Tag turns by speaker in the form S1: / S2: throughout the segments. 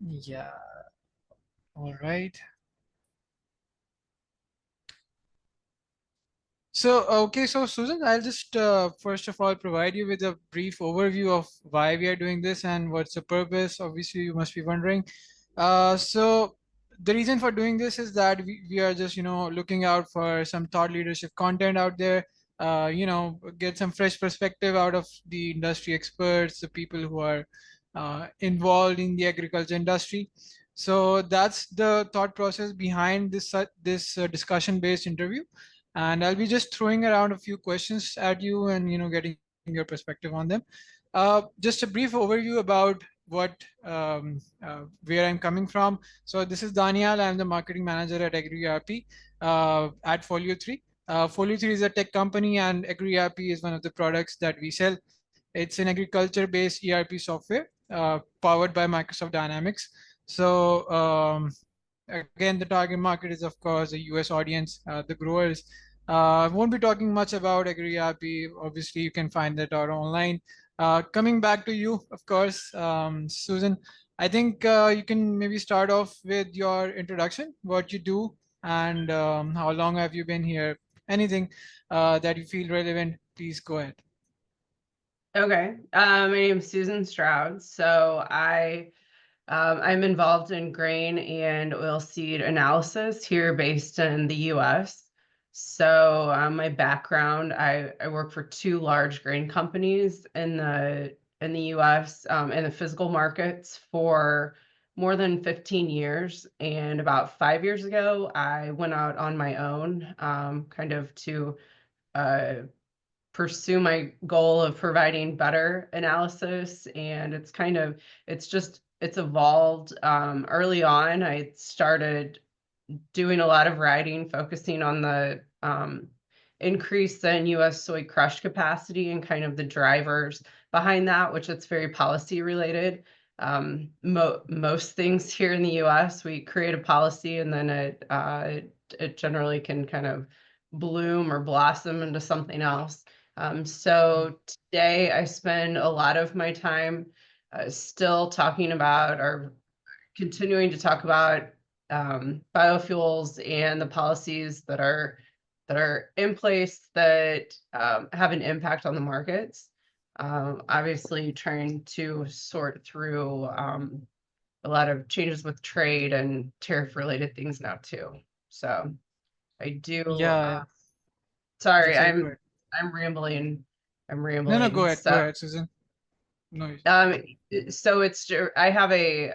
S1: Yeah. All right. So Susan, I'll just first of all provide you with a brief overview of why we are doing this and what's the purpose. Obviously, you must be wondering. So the reason for doing this is that we are just, looking out for some thought leadership content out there. Get some fresh perspective out of the industry experts, the people who are involved in the agriculture industry. So that's the thought process behind this discussion-based interview, and I'll be just throwing around a few questions at you and getting your perspective on them. Just a brief overview about where I'm coming from. So this is Daniel. I'm the marketing manager at AgriERP at Folio 3. Folio 3 is a tech company, and AgriERP is one of the products that we sell. It's an agriculture-based ERP software powered by Microsoft Dynamics. So again, the target market is, of course, the US audience, the growers. Won't be talking much about AgriERP. Obviously, you can find that out online. Coming back to you, of course, Susan, I think you can maybe start off with your introduction, what you do, and how long have you been here? Anything that you feel relevant, please go ahead.
S2: Okay. My name is Susan Stroud. I'm involved in grain and oilseed analysis here based in the US. My background, I work for two large grain companies in the US, in the physical markets for more than 15 years. And about 5 years ago, I went out on my own, kind of to uh, pursue my goal of providing better analysis. And it's evolved. Early on, I started doing a lot of writing focusing on the increase in US soy crush capacity and kind of the drivers behind that, which it's very policy related. Most things here in the US, we create a policy and then it generally can kind of bloom or blossom into something else. So today I spend a lot of my time still talking about or continuing to talk about biofuels and the policies that are in place that have an impact on the markets. Obviously, trying to sort through a lot of changes with trade and tariff related things now too. So I do.
S1: Yeah,
S2: Sorry,
S1: sorry, go ahead.
S2: I'm rambling. I'm
S1: No, no,
S2: rambling.
S1: go ahead, Susan. No.
S2: Um, so I have a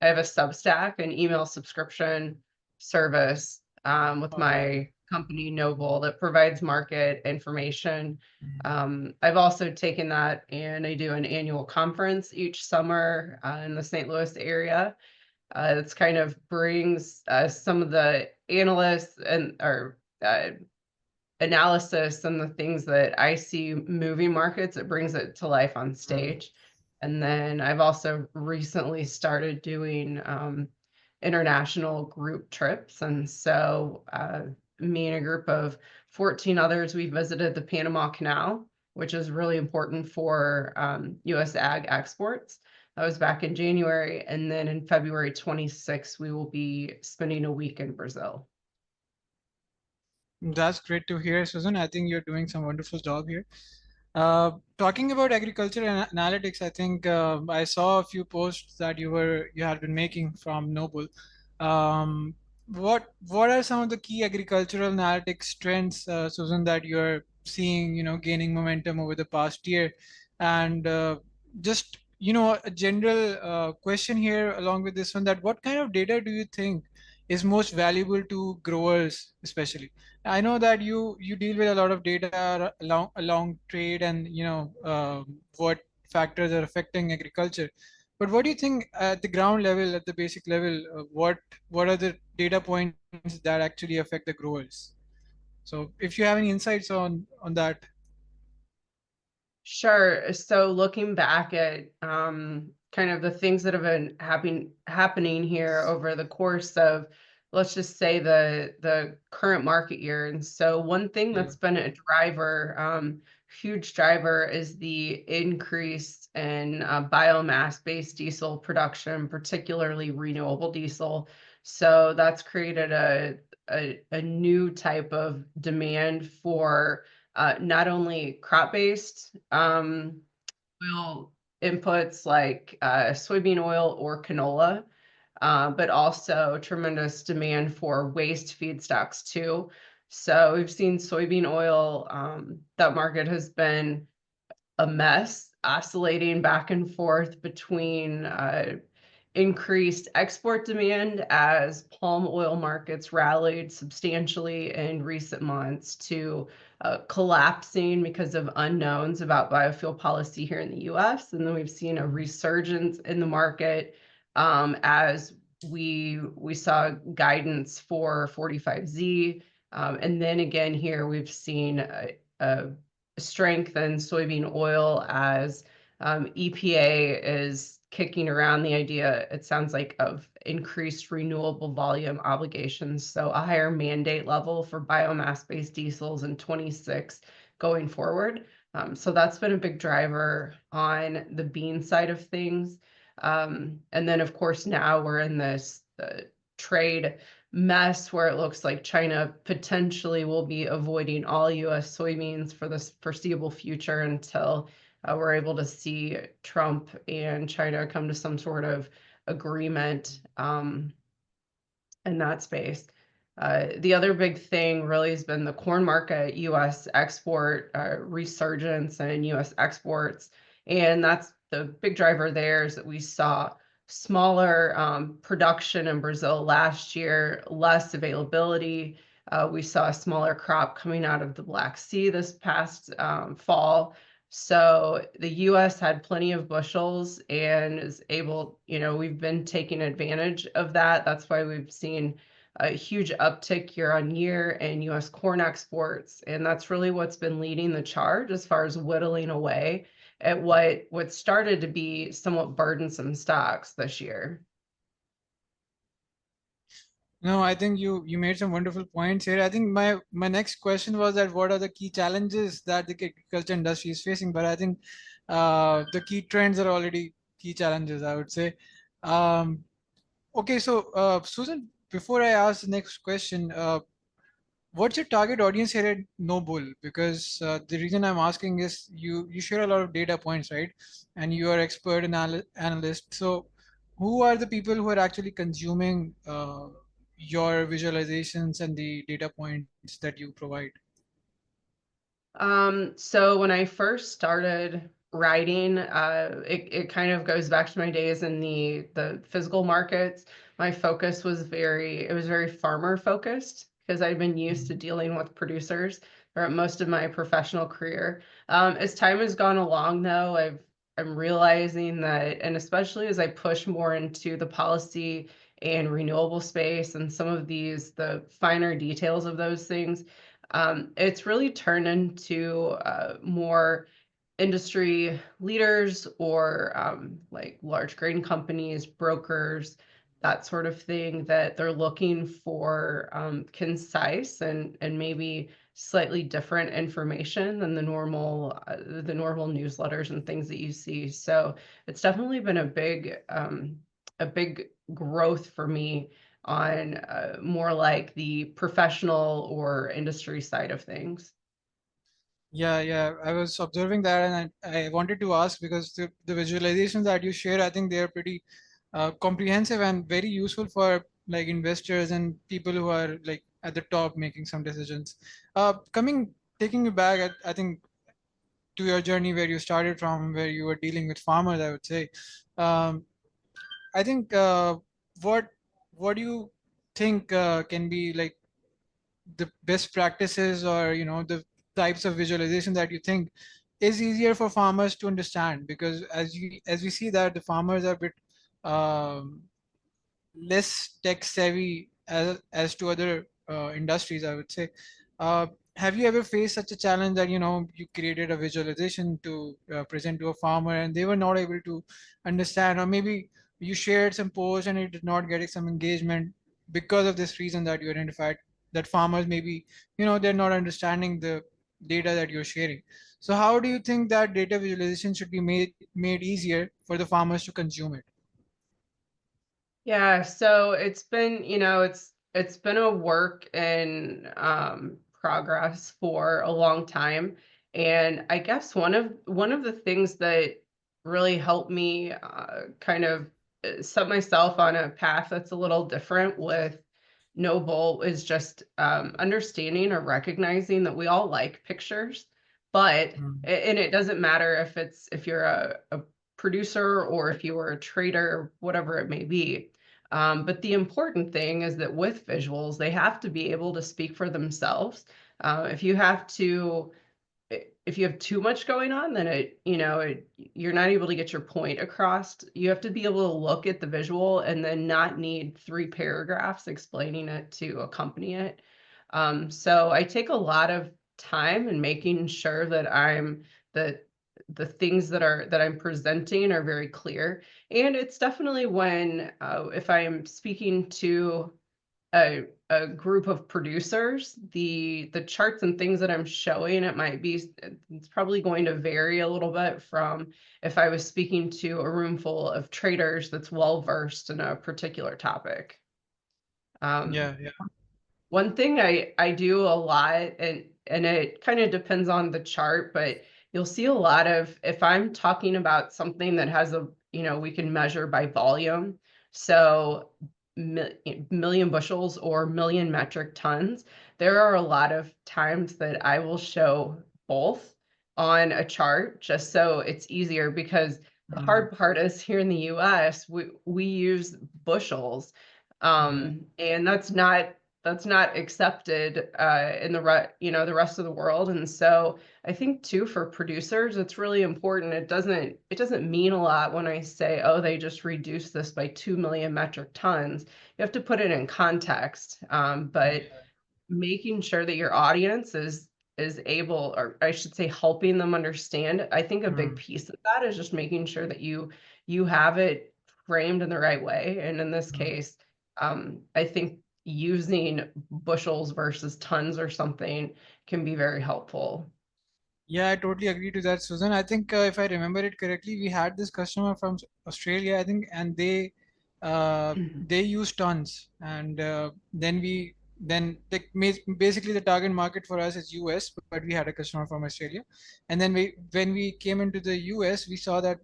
S2: Substack, an email subscription service with
S1: All right.
S2: my company Noble that provides market information.
S1: Mhm.
S2: I've also taken that and I do an annual conference each summer in the St. Louis area. It's kind of brings some of the analysts and or analysis and the things that I see moving markets, it brings it to life on stage. And then I've also recently started doing international group trips. Me and a group of 14 others, we visited the Panama Canal, which is really important for US ag exports. That was back in January. And then in February 26th, we will be spending a week in Brazil.
S1: That's great to hear, Susan. I think you're doing some wonderful job here. Talking about agriculture and analytics, I think I saw a few posts that you had been making from Noble. Um, what are some of the key agricultural analytics trends, Susan, that you're seeing, gaining momentum over the past year? And just, a general question here along with this one, that what kind of data do you think is most valuable to growers, especially? I know that you deal with a lot of data along trade and what factors are affecting agriculture. But what do you think at the ground level, at the basic level, what are the data points that actually affect the growers? So if you have any insights on that.
S2: Sure. So looking back at kind of the things that have been happening here over the course of, let's just say the current market year. And so one thing
S1: Yeah.
S2: that's been a driver huge driver is the increase in biomass-based diesel production, particularly renewable diesel. So that's created a new type of demand for not only crop-based oil inputs like soybean oil or canola, but also tremendous demand for waste feedstocks too. So we've seen soybean oil, that market has been a mess, oscillating back and forth between increased export demand as palm oil markets rallied substantially in recent months to collapsing because of unknowns about biofuel policy here in the US. And then we've seen a resurgence in the market as we saw guidance for 45Z. And then again here, we've seen a strength in soybean oil as EPA is kicking around the idea, it sounds like, of increased renewable volume obligations. So a higher mandate level for biomass-based diesels in 26 going forward. So that's been a big driver on the bean side of things. And then, of course, now we're in this trade mess where it looks like China potentially will be avoiding all US soybeans for the foreseeable future until we're able to see Trump and China come to some sort of agreement in that space. The other big thing really has been the corn market, US export resurgence and US exports. And that's the big driver there is that we saw smaller production in Brazil last year, less availability. We saw a smaller crop coming out of the Black Sea this past fall. So the US had plenty of bushels and is able, we've been taking advantage of that. That's why we've seen a huge uptick year on year in US corn exports. And that's really what's been leading the charge as far as whittling away at what started to be somewhat burdensome stocks this year.
S1: No, I think you made some wonderful points here. I think my next question was that what are the key challenges that the agriculture industry is facing? But I think the key trends are already key challenges, I would say. Um, okay, so Susan, before I ask the next question, what's your target audience here at Noble? Because the reason I'm asking is you share a lot of data points, right? And you are expert analyst. So who are the people who are actually consuming your visualizations and the data points that you provide?
S2: So when I first started writing, it kind of goes back to my days in the physical markets. My focus was very farmer focused because I'd been used to
S1: Mhm.
S2: dealing with producers for most of my professional career. As time has gone along, though, I'm realizing that, and especially as I push more into the policy and renewable space and some of the finer details of those things, it's really turned into more industry leaders or like large grain companies, brokers, that sort of thing, that they're looking for concise and maybe slightly different information than the normal newsletters and things that you see. So it's definitely been a big growth for me on more like the professional or industry side of things.
S1: Yeah, yeah. I was observing that, and I wanted to ask because the visualizations that you share, I think they are pretty comprehensive and very useful for like investors and people who are like at the top making some decisions. Taking you back, I think to your journey where you started from, where you were dealing with farmers, I would say. Um, I think what what do you think can be like the best practices or the types of visualization that you think is easier for farmers to understand? Because as we see that the farmers are a bit um, less tech savvy as to other industries, I would say. uh, have you ever faced such a challenge that you created a visualization to present to a farmer and they were not able to understand, or maybe you shared some post and it did not get some engagement because of this reason that you identified, that farmers maybe they're not understanding the data that you're sharing. So how do you think that data visualization should be made easier for the farmers to consume it?
S2: Yeah, so it's been, it's been a work in progress for a long time. And I guess one of the things that really helped me kind of set myself on a path that's a little different with Noble is just understanding or recognizing that we all like pictures, but
S1: Mm.
S2: and it doesn't matter if you're a producer or if you are a trader, whatever it may be. But the important thing is that with visuals, they have to be able to speak for themselves. If you have to, if you have too much going on, then you're not able to get your point across. You have to be able to look at the visual and then not need 3 paragraphs explaining it to accompany it. So I take a lot of time in making sure that that the things that I'm presenting are very clear. And it's definitely when if I am speaking to a group of producers, the charts and things that I'm showing, it's probably going to vary a little bit from if I was speaking to a room full of traders that's well versed in a particular topic. Um,
S1: Yeah, yeah.
S2: One thing I do a lot, and it kind of depends on the chart, but you'll see a lot of if I'm talking about something that has we can measure by volume. So million bushels or million metric tons, there are a lot of times that I will show both on a chart just so it's easier because the
S1: Mm.
S2: hard part is here in the US, we use bushels.
S1: Yeah.
S2: And that's not accepted in the rest of the world. And so I think too for producers it's really important. It doesn't mean a lot when I say, oh, they just reduced this by 2 million metric tons. You have to put it in context. But
S1: Yeah.
S2: making sure that your audience is able, or I should say helping them understand. I think a big
S1: Mm.
S2: piece of that is just making sure that you have it framed in the right way. And in this
S1: Mm.
S2: case, I think using bushels versus tons or something can be very helpful.
S1: Yeah, I totally agree to that, Susan. I think if I remember it correctly, we had this customer from Australia, I think, and they use tons, and then basically the target market for us is US, but we had a customer from Australia, and then when we came into the US, we saw that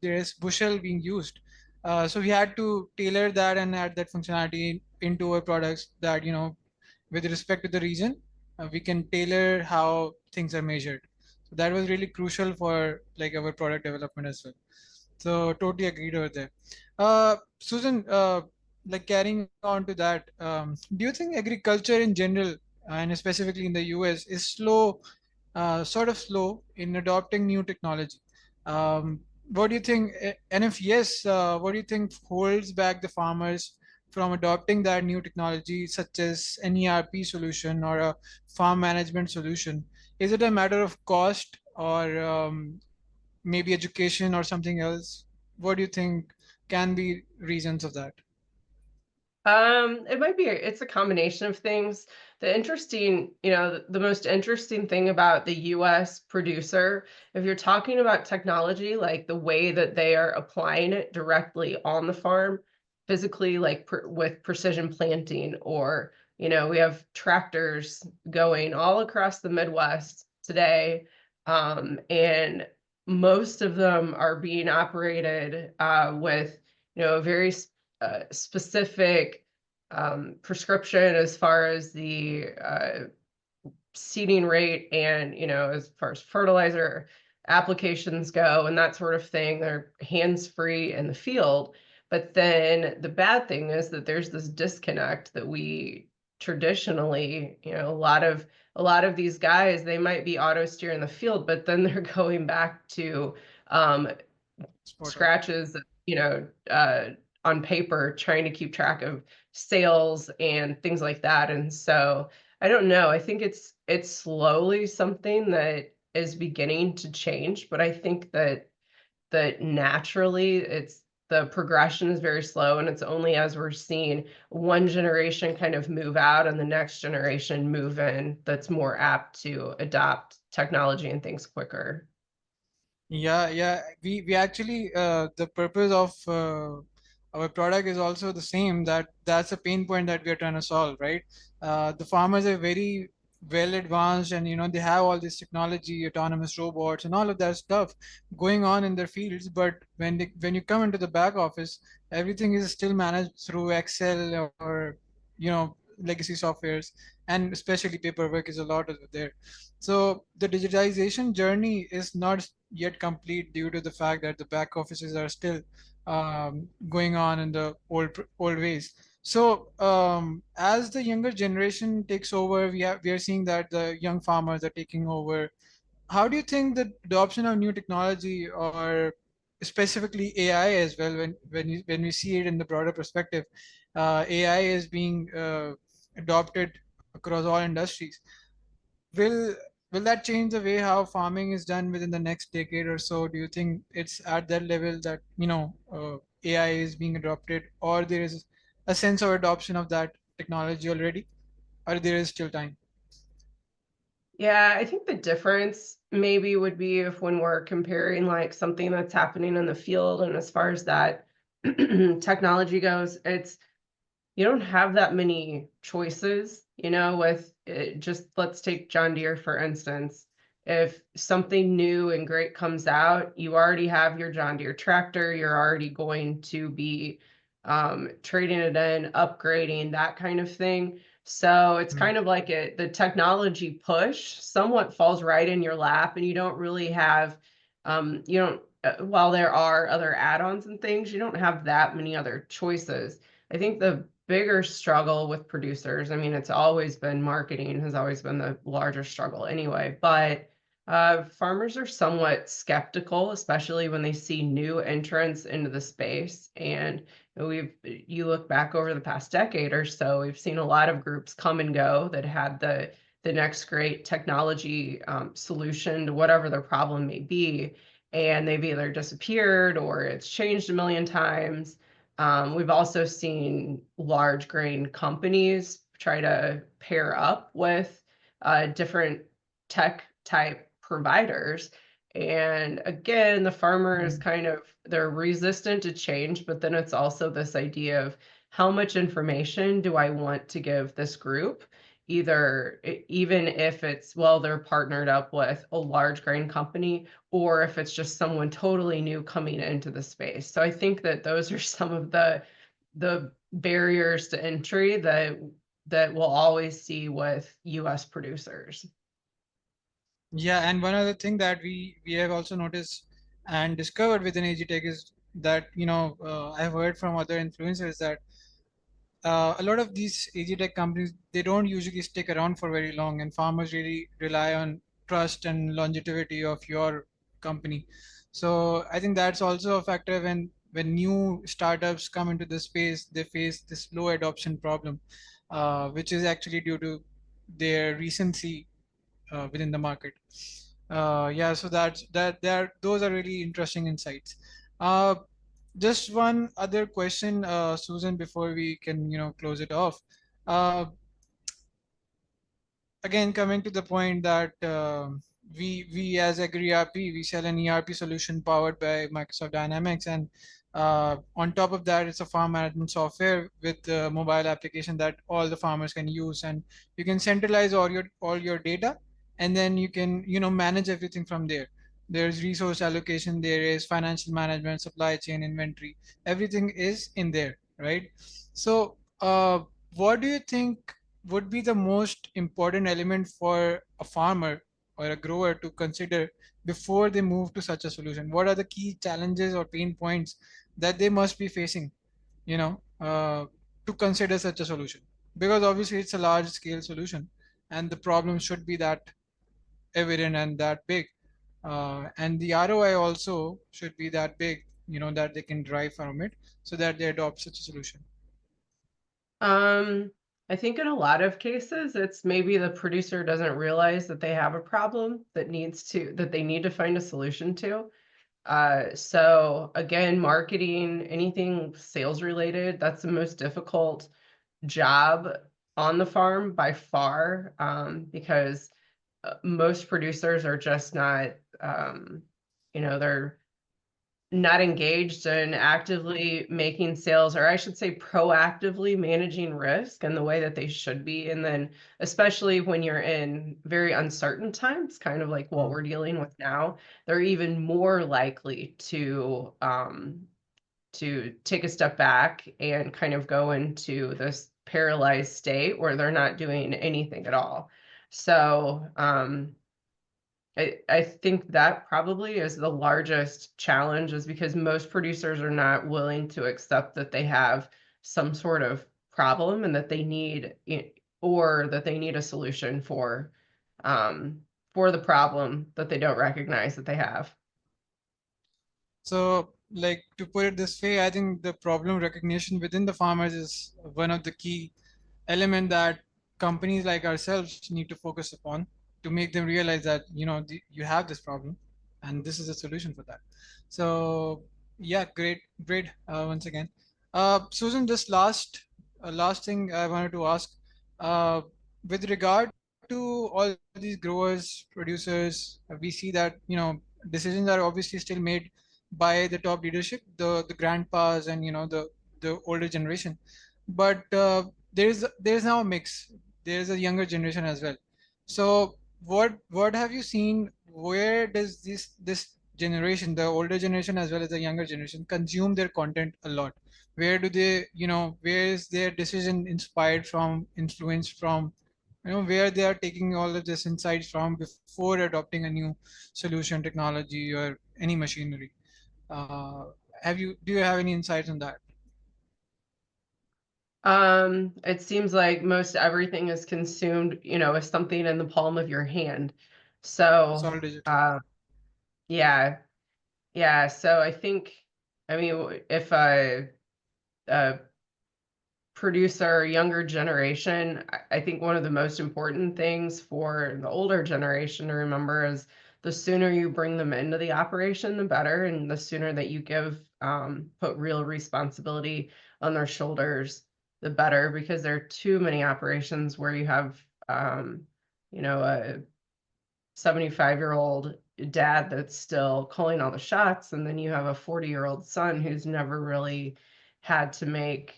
S1: there is bushel being used, so we had to tailor that and add that functionality into our products that with respect to the region, we can tailor how things are measured. So that was really crucial for like our product development as well. So totally agreed over there. Susan, like carrying on to that, do you think agriculture in general, and specifically in the US, is sort of slow in adopting new technology? What do you think? And if yes, what do you think holds back the farmers from adopting that new technology, such as an ERP solution or a farm management solution? Is it a matter of cost or maybe education or something else? What do you think can be reasons of that?
S2: It might be, it's a combination of things. The most interesting thing about the US producer, if you're talking about technology, like the way that they are applying it directly on the farm, physically, like with precision planting, or, we have tractors going all across the Midwest today. And most of them are being operated with, a very specific prescription as far as the seeding rate and as far as fertilizer applications go and that sort of thing. They're hands free in the field. But then the bad thing is that there's this disconnect that we traditionally, a lot of these guys, they might be auto steer in the field, but then they're going back to um,
S1: Spot on.
S2: scratches, on paper, trying to keep track of sales and things like that. And so I don't know. I think it's slowly something that is beginning to change, but I think that naturally the progression is very slow, and it's only as we're seeing one generation kind of move out and the next generation move in that's more apt to adopt technology and things quicker.
S1: Yeah, yeah. We actually the purpose of our product is also the same. That's a pain point that we are trying to solve, right? The farmers are very well advanced, and they have all this technology, autonomous robots, and all of that stuff going on in their fields. But when you come into the back office, everything is still managed through Excel or legacy softwares, and especially paperwork is a lot of there. So the digitization journey is not yet complete due to the fact that the back offices are still going on in the old ways. So as the younger generation takes over, we are seeing that the young farmers are taking over. How do you think the adoption of new technology, or specifically AI as well, when we see it in the broader perspective, AI is being adopted across all industries. Will will that change the way how farming is done within the next decade or so? Do you think it's at that level that AI is being adopted, or there is a sense of adoption of that technology already, or there is still time?
S2: Yeah, I think the difference maybe would be if when we're comparing like something that's happening in the field and as far as that technology goes, it's you don't have that many choices, with it. Just let's take John Deere, for instance. If something new and great comes out, you already have your John Deere tractor, you're already going to be trading it in, upgrading, that kind of thing. So it's
S1: Hmm.
S2: kind of like the technology push somewhat falls right in your lap, and you don't really have, you don't, while there are other add ons and things, you don't have that many other choices. I think the bigger struggle with producers, I mean, it's always been marketing has always been the larger struggle anyway, but farmers are somewhat skeptical, especially when they see new entrants into the space. And you look back over the past decade or so, we've seen a lot of groups come and go that had the next great technology solution to whatever their problem may be, and they've either disappeared or it's changed a million times. We've also seen large grain companies try to pair up with different tech type providers. And again, the farmer is
S1: Hmm.
S2: kind of, they're resistant to change, but then it's also this idea of how much information do I want to give this group? Even if it's, well, they're partnered up with a large grain company, or if it's just someone totally new coming into the space. So I think that those are some of the barriers to entry that we'll always see with US producers.
S1: Yeah, and one other thing that we have also noticed and discovered within AgTech is that I've heard from other influencers that a lot of these AgTech companies, they don't usually stick around for very long, and farmers really rely on trust and longevity of your company. So I think that's also a factor when new startups come into the space, they face this low adoption problem, which is actually due to their recency within the market. Yeah, so those are really interesting insights. Uh, just one other question, Susan, before we can close it off. Uh, Again, coming to the point that we as AgriERP, we sell an ERP solution powered by Microsoft Dynamics, and on top of that, it's a farm management software with a mobile application that all the farmers can use, and you can centralize all your data, and then you can manage everything from there. There's resource allocation, there is financial management, supply chain, inventory, everything is in there, right? So what do you think would be the most important element for a farmer or a grower to consider before they move to such a solution? What are the key challenges or pain points that they must be facing, you know, uh, to consider such a solution? Because obviously it's a large scale solution, and the problem should be that evident and that big. And the ROI also should be that big, that they can drive from it so that they adopt such a solution.
S2: Um, I think in a lot of cases, it's maybe the producer doesn't realize that they have a problem that they need to find a solution to. So again, marketing, anything sales related, that's the most difficult job on the farm by far, because most producers are just not, they're not engaged in actively making sales, or I should say proactively managing risk in the way that they should be. And then especially when you're in very uncertain times, kind of like what we're dealing with now, they're even more likely to take a step back and kind of go into this paralyzed state where they're not doing anything at all. So I think that probably is the largest challenge, is because most producers are not willing to accept that they have some sort of problem and that they need or that they need a solution for the problem that they don't recognize that they have.
S1: So, like to put it this way, I think the problem recognition within the farmers is one of the key element that companies like ourselves need to focus upon to make them realize that you have this problem and this is a solution for that. So yeah, great once again. Susan, this last thing I wanted to ask, uh, with regard to all these growers, producers, we see that decisions are obviously still made by the top leadership, the grandpas and the older generation, but there's now a mix. There's a younger generation as well. So what have you seen? Where does this generation, the older generation as well as the younger generation, consume their content a lot? Where do they, where is their decision inspired from, influenced from? Where they are taking all of this insights from before adopting a new solution, technology, or any machinery. Uh, do you have any insights on that?
S2: It seems like most everything is consumed, as something in the palm of your hand.
S1: It's
S2: So,
S1: all digital.
S2: yeah, yeah. So I think, I mean, if a producer, younger generation, I think one of the most important things for the older generation to remember is the sooner you bring them into the operation, the better, and the sooner that you put real responsibility on their shoulders, the better, because there are too many operations where you have, a 75-year-old dad that's still calling all the shots, and then you have a 40-year-old son who's never really had to make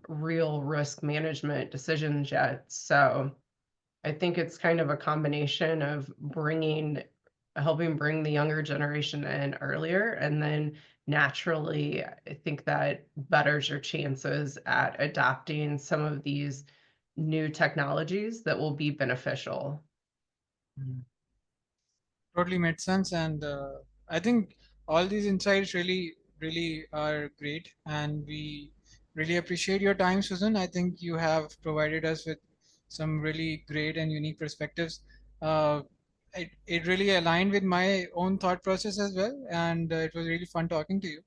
S2: real risk management decisions yet. So I think it's kind of a combination of helping bring the younger generation in earlier, and then naturally, I think that betters your chances at adopting some of these new technologies that will be beneficial.
S1: Mhm. Totally made sense, and I think all these insights really are great, and we really appreciate your time, Susan. I think you have provided us with some really great and unique perspectives. Uh, it really aligned with my own thought process as well, and it was really fun talking to you.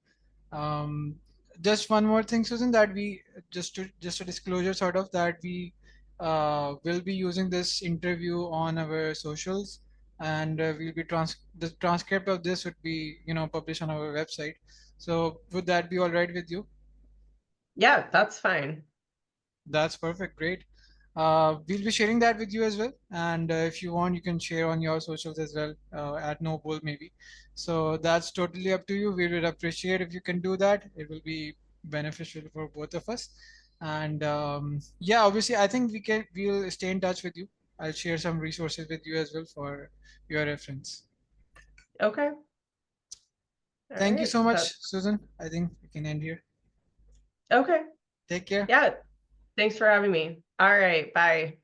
S1: Um, just one more thing, Susan, that we just a disclosure sort of that we will be using this interview on our socials, and we'll be the transcript of this would be published on our website. So would that be all right with you?
S2: Yeah, that's fine.
S1: That's perfect. Great. We'll be sharing that with you as well. And if you want, you can share on your socials as well, at Noble maybe. So that's totally up to you. We would appreciate if you can do that. It will be beneficial for both of us. And yeah, obviously, I think we'll stay in touch with you. I'll share some resources with you as well for your reference.
S2: Okay. All
S1: Thank you
S2: right.
S1: so
S2: That
S1: much, Susan. I think we can end here.
S2: okay.
S1: Take care.
S2: Yeah. Thanks for having me. All right. Bye.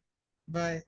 S1: Bye.